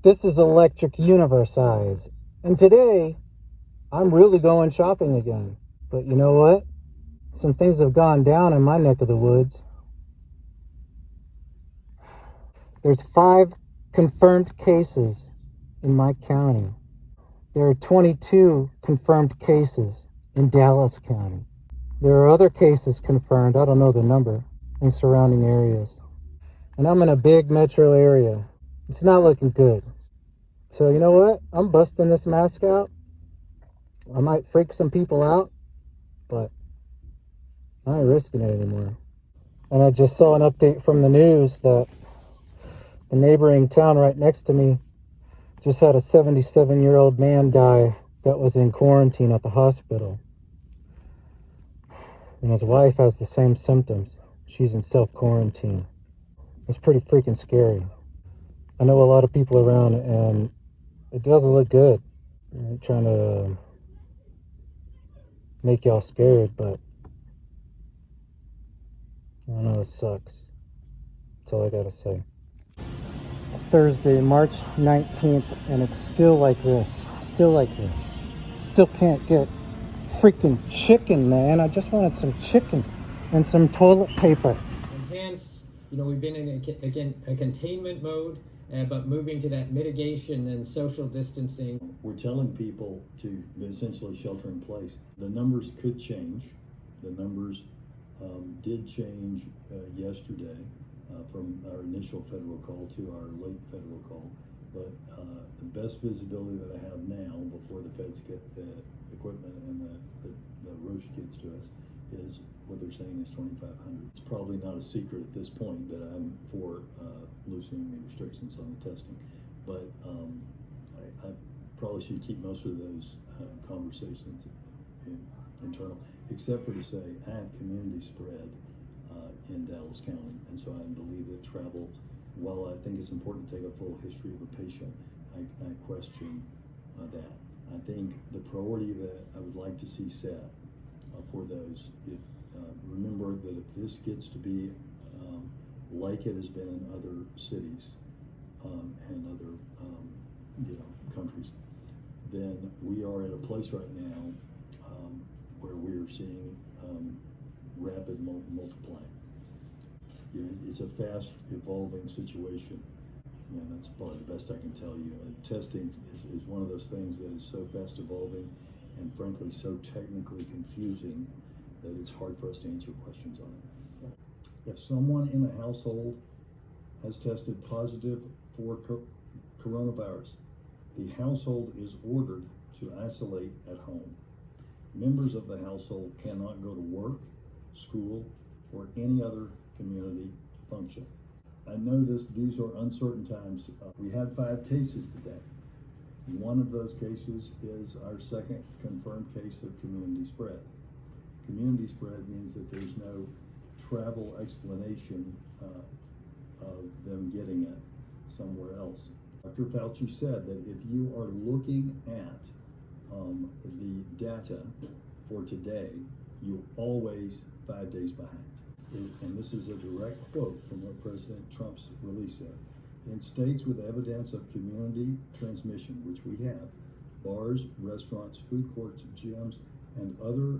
This is Electric Universe Eyes, and today I'm really going shopping again. But you know what? Some things have gone down in my neck of the woods. There's 5 confirmed cases in my county. There are 22 confirmed cases in Dallas County. There are other cases confirmed, I don't know the number, in surrounding areas. And I'm in a big metro area. It's not looking good. So you know what? I'm busting this mask out. I might freak some people out, but I ain't risking it anymore. And I just saw an update from the news that the neighboring town right next to me just had a 77-year-old man die that was in quarantine at the hospital. And his wife has the same symptoms. She's in self-quarantine. It's pretty freaking scary. I know a lot of people around, and it doesn't look good. I'm trying to make y'all scared, but I know it sucks. That's all I gotta say. It's Thursday, March 19th, and it's still like this. Still like this. Still can't get freaking chicken, man. I just wanted some chicken and some toilet paper. Hence, we've been in a containment mode, but moving to that mitigation and social distancing. We're telling people to essentially shelter in place. The numbers could change. The numbers did change yesterday from our initial federal call to our late federal call. But the best visibility that I have now, before the feds get the equipment and the Roche kits to us, is what they're saying is 2,500. It's probably not a secret at this point that I'm for loosening the restrictions on the testing, but I probably should keep most of those conversations internal, except for to say I have community spread in Dallas County, and so I believe that travel, while I think it's important to take a full history of a patient, I question that. I think the priority that I would like to see set for those, remember that if this gets to be like it has been in other cities and other countries, then we are at a place right now where we are seeing rapid multiplying. It's a fast evolving situation. That's probably the best I can tell you. Testing is one of those things that is so fast evolving and frankly so technically confusing that it's hard for us to answer questions on it. If someone in a household has tested positive for coronavirus, the household is ordered to isolate at home. Members of the household cannot go to work, school, or any other community function. I know these are uncertain times. We had 5 cases today. One of those cases is our second confirmed case of community spread. Community spread means that there's no travel explanation of them getting it somewhere else. Dr. Fauci said that if you are looking at the data for today, you're always 5 days behind. And this is a direct quote from what President Trump's release said. In states with evidence of community transmission, which we have, bars, restaurants, food courts, gyms, and other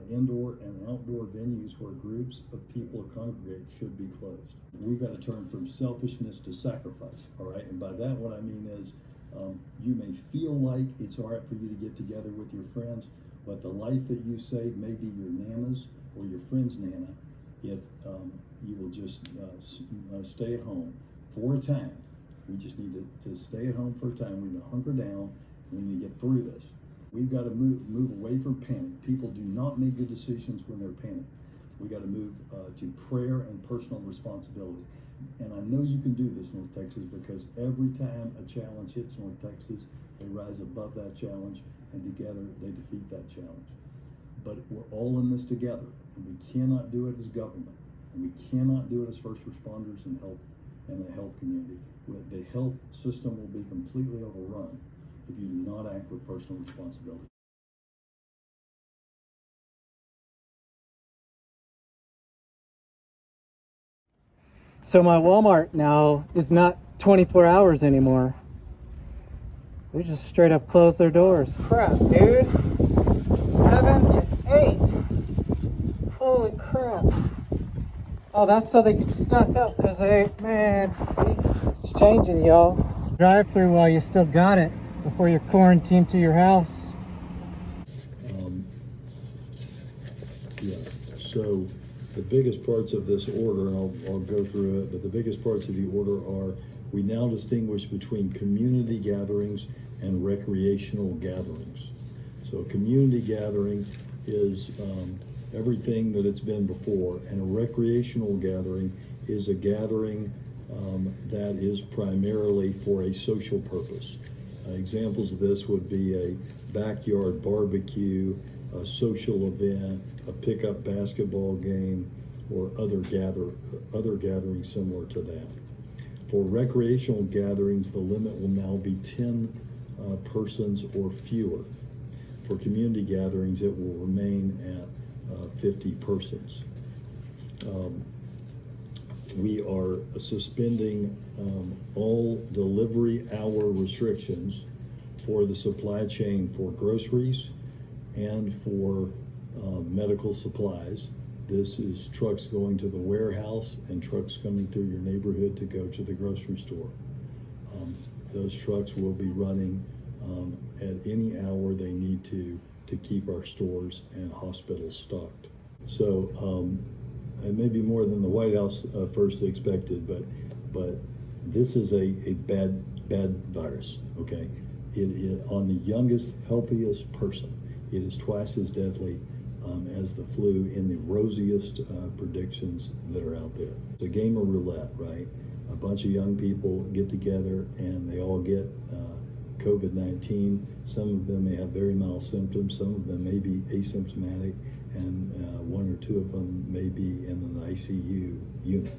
indoor and outdoor venues where groups of people congregate should be closed. We've got to turn from selfishness to sacrifice, all right? And by that, what I mean is you may feel like it's all right for you to get together with your friends, but the life that you save may be your Nana's or your friend's Nana if you will just stay at home for a time. We just need to stay at home for a time. We need to hunker down. We need to get through this. We've got to move away from panic. People do not make good decisions when they're panicked. We got to move to prayer and personal responsibility. And I know you can do this, North Texas, because every time a challenge hits North Texas, they rise above that challenge, and together they defeat that challenge. But we're all in this together, and we cannot do it as government, and we cannot do it as first responders and the health community. The health system will be completely overrun if you do not act with personal responsibility. So my Walmart now is not 24 hours anymore. They just straight up closed their doors. Crap, dude. 7 to 8. Holy crap. Oh, that's so they get stuck up because man, it's changing, y'all. Drive through while you still got it before you're quarantined to your house. Yeah, so the biggest parts of this order, and I'll go through it, but the biggest parts of the order are we now distinguish between community gatherings and recreational gatherings. So a community gathering is everything that it's been before, and a recreational gathering is a gathering that is primarily for a social purpose. Examples of this would be a backyard barbecue, a social event, a pickup basketball game, or other gatherings similar to that. For recreational gatherings, the limit will now be 10 persons or fewer. For community gatherings, it will remain at 50 persons. We are suspending all delivery hour restrictions for the supply chain for groceries and for medical supplies. This is trucks going to the warehouse and trucks coming through your neighborhood to go to the grocery store. Those trucks will be running at any hour they need to keep our stores and hospitals stocked. So it may be more than the White House first expected, but this is a bad virus. Okay, it on the youngest, healthiest person, it is twice as deadly as the flu in the rosiest predictions that are out there. It's a game of roulette, right? A bunch of young people get together and they all get COVID-19. Some of them may have very mild symptoms, some of them may be asymptomatic, and one or two of them may be in an ICU unit.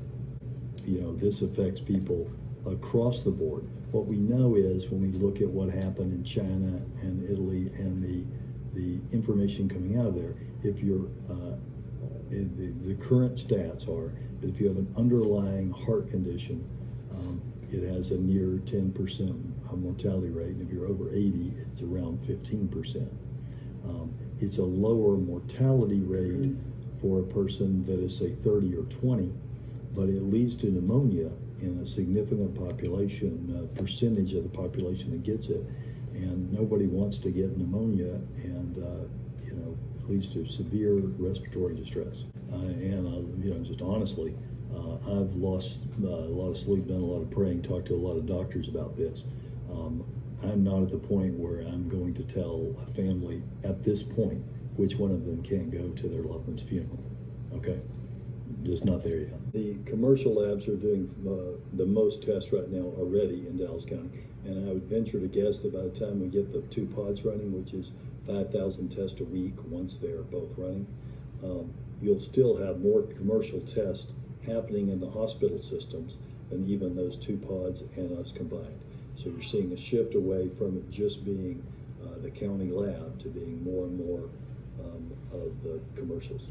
You know, this affects people across the board. What we know is when we look at what happened in China and Italy and the information coming out of there, if you're the current stats are that if you have an underlying heart condition, it has a near 10% mortality rate, and if you're over 80, it's around 15%. It's a lower mortality rate for a person that is, say, 30 or 20, but it leads to pneumonia in a significant population, percentage of the population that gets it, and nobody wants to get pneumonia, and it leads to severe respiratory distress. Just honestly, I've lost a lot of sleep, done a lot of praying, talked to a lot of doctors about this. I'm not at the point where I'm going to tell a family at this point which one of them can't go to their loved one's funeral. Okay? Just not there yet. The commercial labs are doing the most tests right now already in Dallas County, and I would venture to guess that by the time we get the 2 pods running, which is 5,000 tests a week once they're both running, you'll still have more commercial tests happening in the hospital systems than even those 2 pods and us combined. So you're seeing a shift away from it just being the county lab to being more and more of the commercials.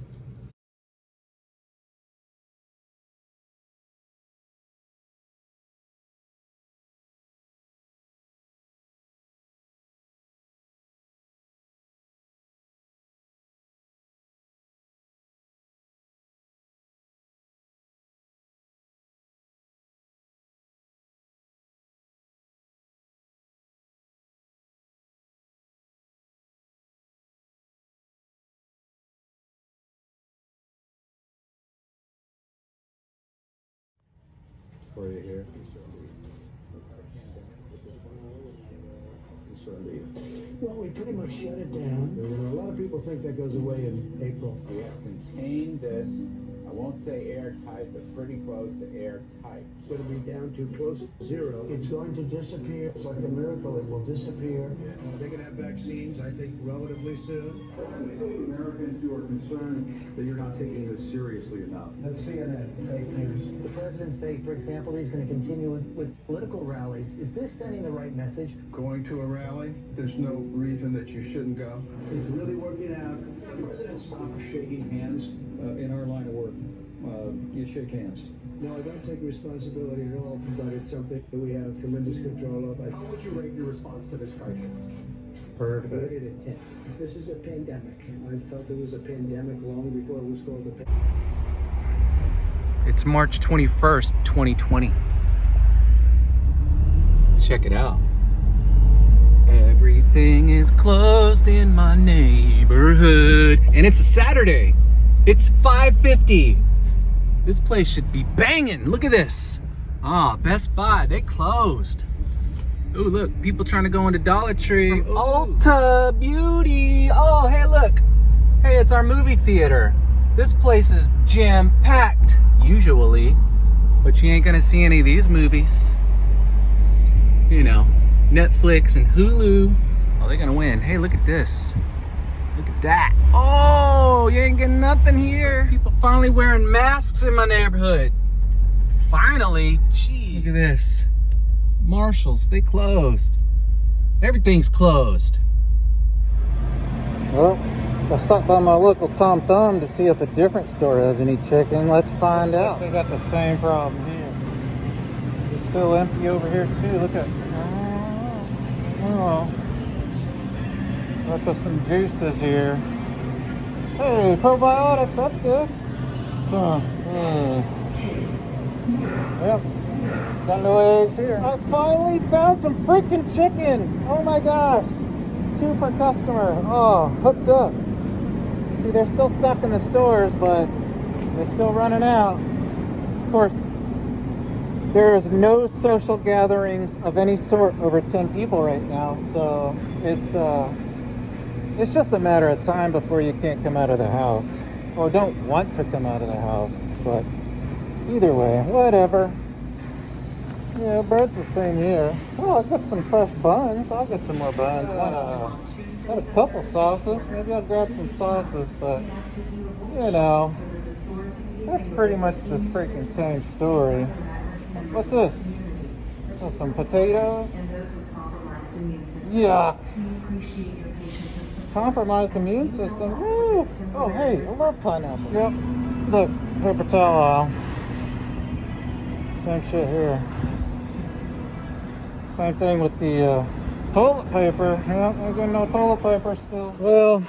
For you here. Well, we pretty much shut it down. A lot of people think that goes away in April. We have contained this. I won't say airtight, but pretty close to airtight. It's going to be down to close to zero. It's going to disappear. It's like a miracle. It will disappear. They're going to have vaccines, I think, relatively soon. There's so many Americans who are concerned that you're not taking this seriously enough. That's CNN, fake news. The president say, for example, he's going to continue with political rallies. Is this sending the right message? Going to a rally, there's no reason that you shouldn't go. It's really working out. The president stopped shaking hands. In our line of work, you shake hands. No, I don't take responsibility at all, but it's something that we have tremendous control of. How would you rate your response to this crisis? I rated it 10. This is a pandemic. I felt it was a pandemic long before it was called a pandemic. It's March 21st, 2020. Check it out. Everything is closed in my neighborhood. And it's a Saturday. It's 5:50. This place should be banging. Look at this. Ah, Best Buy, they closed. Ooh, look, people trying to go into Dollar Tree. From Ulta Beauty. Oh, hey, look. Hey, it's our movie theater. This place is jam-packed, usually. But you ain't gonna see any of these movies. You know, Netflix and Hulu. Oh, they're gonna win. Hey, look at this. Look at that. Oh, you ain't getting nothing here. People finally wearing masks in my neighborhood. Finally. Gee, look at this. Marshalls, they closed. Everything's closed. Well, I stopped by my local Tom Thumb to see if a different store has any chicken. Let's find out. They got the same problem here. It's still empty over here too. Look at. Oh. Look at some juices here. Hey, probiotics, that's good. Yep. Got no eggs here. I finally found some freaking chicken. Oh my gosh. 2 per customer. Oh, hooked up. See, they're still stuck in the stores, but they're still running out. Of course, there's no social gatherings of any sort over 10 people right now, so it's just a matter of time before you can't come out of the house, or don't want to come out of the house. But either way, whatever. Yeah, bread's the same here. Oh, I got some fresh buns. I'll get some more buns. Got a couple sauces. Maybe I'll grab some sauces, but you know, that's pretty much this freaking same story. What's this? Oh, some potatoes? Yeah. Compromised immune system. Woo. Oh, hey, I love pineapple. Yep. Look, paper towel aisle. Same shit here. Same thing with the toilet paper. Yeah, I got no toilet paper still. Well,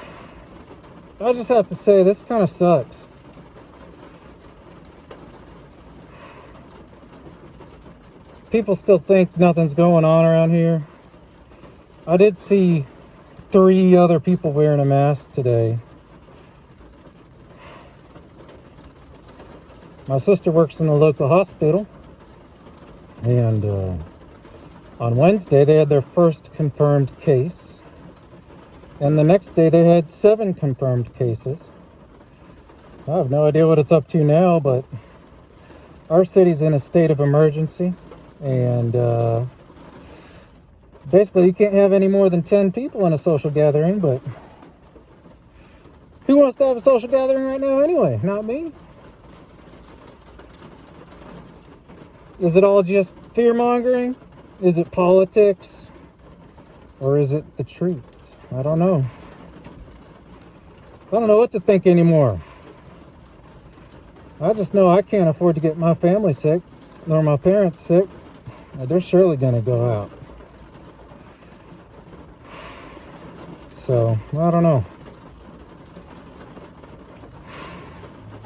I just have to say, this kind of sucks. People still think nothing's going on around here. I did see 3 other people wearing a mask today. My sister works in a local hospital, and on Wednesday they had their first confirmed case, and the next day they had 7 confirmed cases. I have no idea what it's up to now, but our city's in a state of emergency, and basically you can't have any more than 10 people in a social gathering. But who wants to have a social gathering right now anyway? Not me. Is it all just fear-mongering? Is it politics? Or is it the truth? I don't know. I don't know what to think anymore. I just know I can't afford to get my family sick, nor my parents sick. They're surely going to go out. So, I don't know.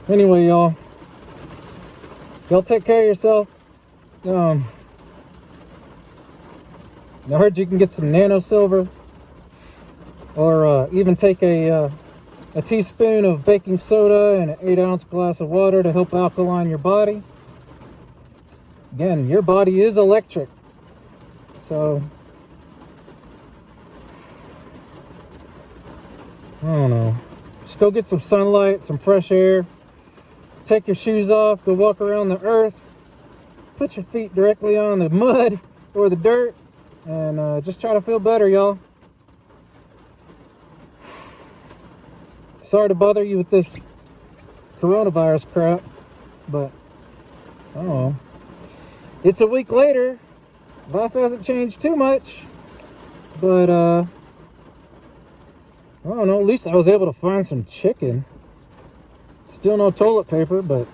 Anyway, y'all take care of yourself. I heard you can get some nano silver, or even take a teaspoon of baking soda and an 8-ounce glass of water to help alkaline your body. Again, your body is electric, so I don't know. Just go get some sunlight, some fresh air. Take your shoes off, go walk around the earth. Put your feet directly on the mud or the dirt, and just try to feel better, y'all. Sorry to bother you with this coronavirus crap, but I don't know. It's a week later. Life hasn't changed too much, but I don't know. At least I was able to find some chicken. Still no toilet paper, but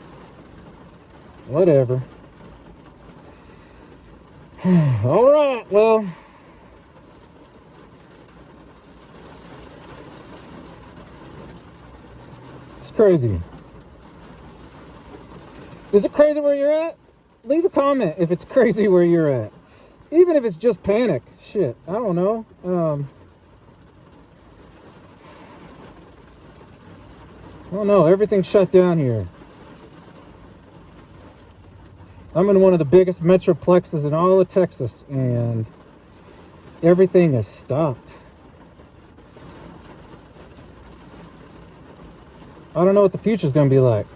Whatever. All right, well. It's crazy. Is it crazy where you're at? Leave a comment if it's crazy where you're at. Even if it's just panic. Shit, I don't know. I don't know. Everything's shut down here. I'm in one of the biggest Metroplexes in all of Texas, and everything is stopped. I don't know what the future's going to be like.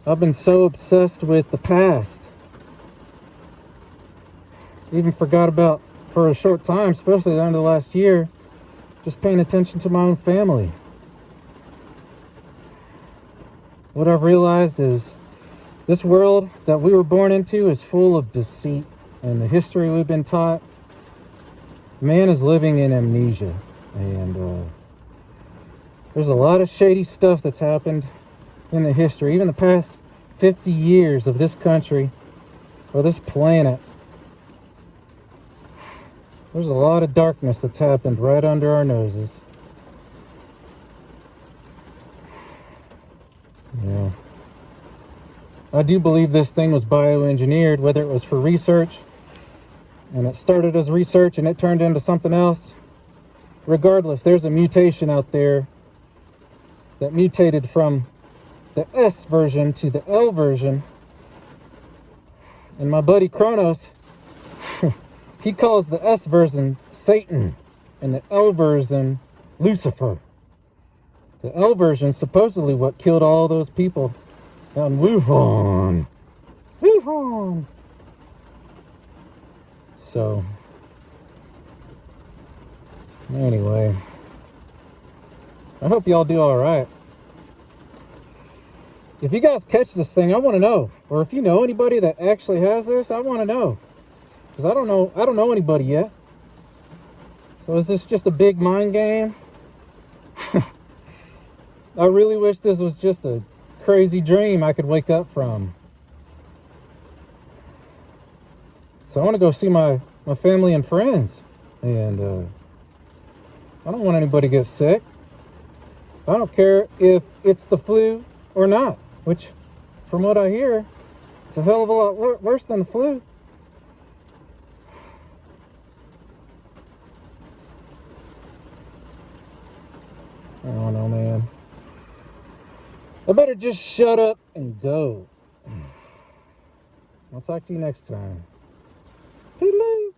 I've been so obsessed with the past. Even forgot about, for a short time, especially the end of last year, just paying attention to my own family. What I've realized is this world that we were born into is full of deceit, and the history we've been taught, man is living in amnesia, and there's a lot of shady stuff that's happened in the history, even the past 50 years of this country or this planet. There's a lot of darkness that's happened right under our noses. Yeah. I do believe this thing was bioengineered, whether it was for research, and it started as research and it turned into something else. Regardless, there's a mutation out there that mutated from the S version to the L version. And my buddy Kronos, he calls the S version Satan and the L version Lucifer. The L version is supposedly what killed all those people out in Wuhan. Wuhan! So, anyway, I hope y'all do alright. If you guys catch this thing, I want to know. Or if you know anybody that actually has this, I want to know. Because I don't know anybody yet. So is this just a big mind game? I really wish this was just a crazy dream I could wake up from. So I want to go see my family and friends. And I don't want anybody to get sick. I don't care if it's the flu or not. Which, from what I hear, it's a hell of a lot worse than the flu. I don't know, man. I better just shut up and go. I'll talk to you next time. Toodaloo.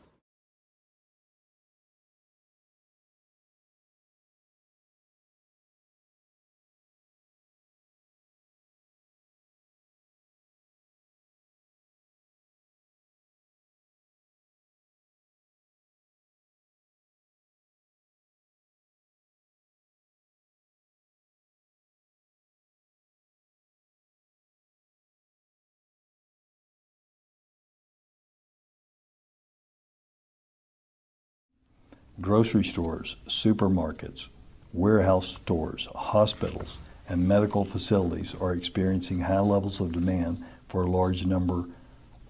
Grocery stores, supermarkets, warehouse stores, hospitals, and medical facilities are experiencing high levels of demand for a large number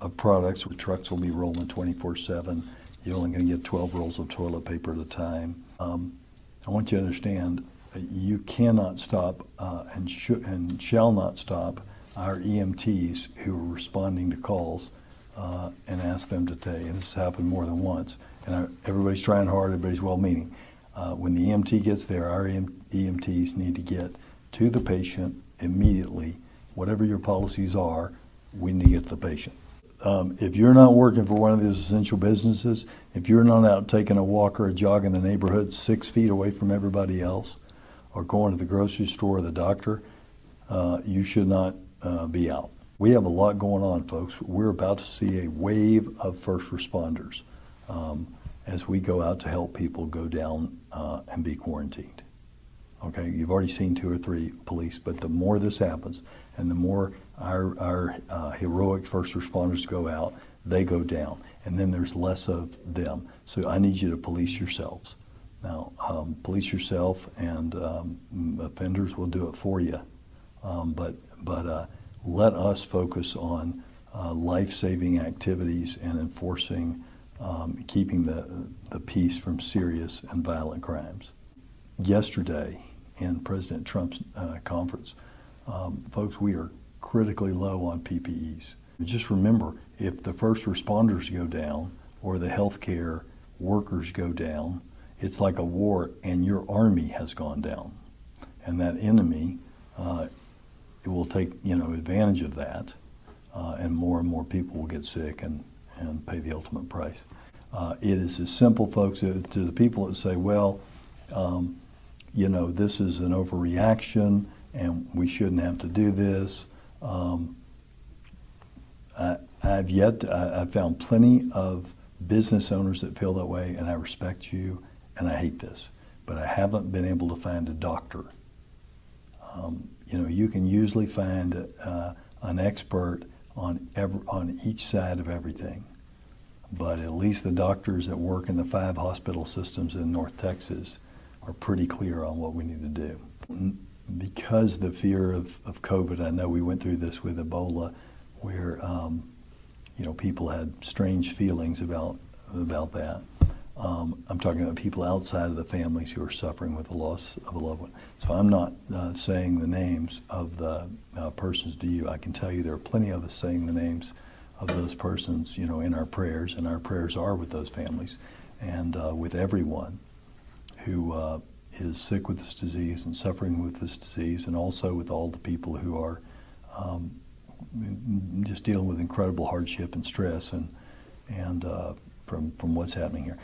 of products. Trucks will be rolling 24/7. You're only going to get 12 rolls of toilet paper at a time. I want you to understand you cannot stop and shall not stop our EMTs who are responding to calls and ask them to take. And this has happened more than once. And everybody's trying hard, everybody's well-meaning. When the EMT gets there, our EMTs need to get to the patient immediately. Whatever your policies are, we need to get to the patient. If you're not working for one of these essential businesses, if you're not out taking a walk or a jog in the neighborhood 6 feet away from everybody else, or going to the grocery store or the doctor, you should not be out. We have a lot going on, folks. We're about to see a wave of first responders as we go out to help people go down and be quarantined. Okay, you've already seen 2 or 3 police, but the more this happens and the more our heroic first responders go out, they go down, and then there's less of them. So I need you to police yourselves. Now, police yourself, and offenders will do it for you. But let us focus on life-saving activities and enforcing, keeping the peace from serious and violent crimes. Yesterday, in President Trump's conference, folks, we are critically low on PPEs. Just remember, if the first responders go down or the healthcare workers go down, it's like a war and your army has gone down. And that enemy it will take advantage of that, and more people will get sick and pay the ultimate price. It is as simple, folks, to the people that say, well, this is an overreaction and we shouldn't have to do this. I've found plenty of business owners that feel that way, and I respect you, and I hate this, but I haven't been able to find a doctor. You can usually find an expert on each side of everything, but at least the doctors that work in the 5 hospital systems in North Texas are pretty clear on what we need to do. Because the fear of COVID, I know we went through this with Ebola, where people had strange feelings about that. I'm talking about people outside of the families who are suffering with the loss of a loved one. So I'm not saying the names of the persons to you. I can tell you there are plenty of us saying the names of those persons, in our prayers, and our prayers are with those families and with everyone who is sick with this disease and suffering with this disease, and also with all the people who are just dealing with incredible hardship and stress and from what's happening here.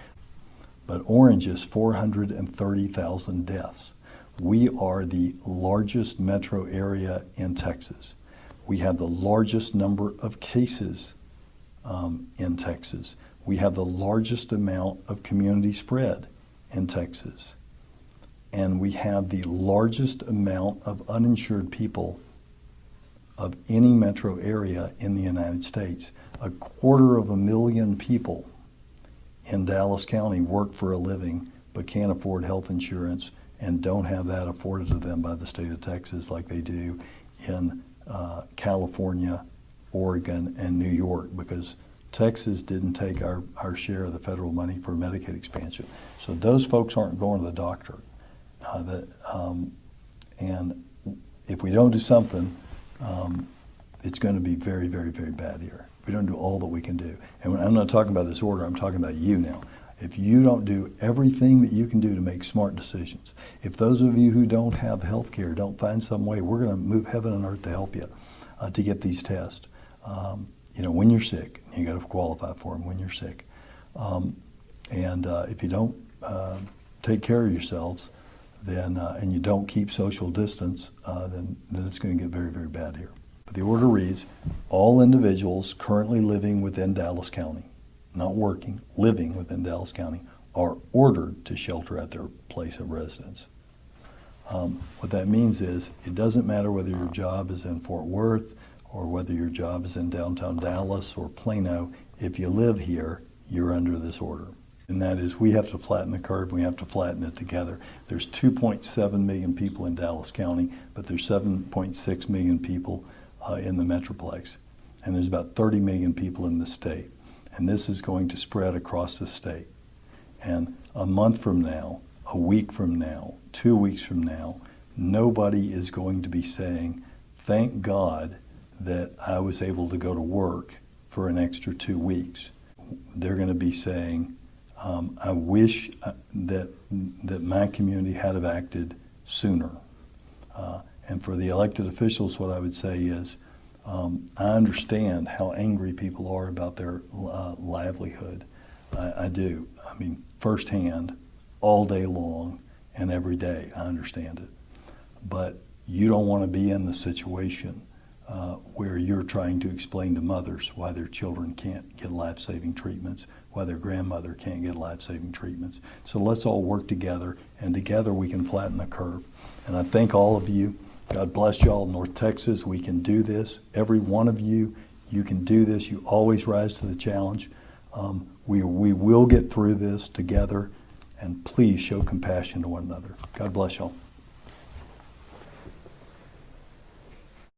But Orange is 430,000 deaths. We are the largest metro area in Texas. We have the largest number of cases in Texas. We have the largest amount of community spread in Texas. And we have the largest amount of uninsured people of any metro area in the United States. 250,000 people in Dallas County work for a living but can't afford health insurance and don't have that afforded to them by the state of Texas like they do in California, Oregon, and New York, because Texas didn't take our share of the federal money for Medicaid expansion. So those folks aren't going to the doctor. And if we don't do something, it's going to be very, very, very bad here. If we don't do all that we can do. And I'm not talking about this order, I'm talking about you now. If you don't do everything that you can do to make smart decisions, if those of you who don't have health care don't find some way, we're going to move heaven and earth to help you to get these tests. When you're sick, you got to qualify for them when you're sick. If you don't take care of yourselves, then and you don't keep social distance, then it's going to get very, very bad here. But the order reads, all individuals currently living within Dallas County, not working, living within Dallas County, are ordered to shelter at their place of residence. What that means is it doesn't matter whether your job is in Fort Worth or whether your job is in downtown Dallas or Plano. If you live here, you're under this order. And that is, we have to flatten the curve, we have to flatten it together. There's 2.7 million people in Dallas County, but there's 7.6 million people in the Metroplex. And there's about 30 million people in the state. And this is going to spread across the state. And a month from now, a week from now, 2 weeks from now, nobody is going to be saying, thank God that I was able to go to work for an extra 2 weeks. They're going to be saying, I wish that my community had have acted sooner. And for the elected officials, what I would say is, I understand how angry people are about their livelihood. I do. I mean, firsthand, all day long and every day, I understand it. But you don't want to be in the situation where you're trying to explain to mothers why their children can't get life-saving treatments, why their grandmother can't get life-saving treatments. So let's all work together, and together we can flatten the curve. And I thank all of you. God bless y'all, North Texas. We can do this. Every one of you, you can do this. You always rise to the challenge. We will get through this together, and please show compassion to one another. God bless y'all.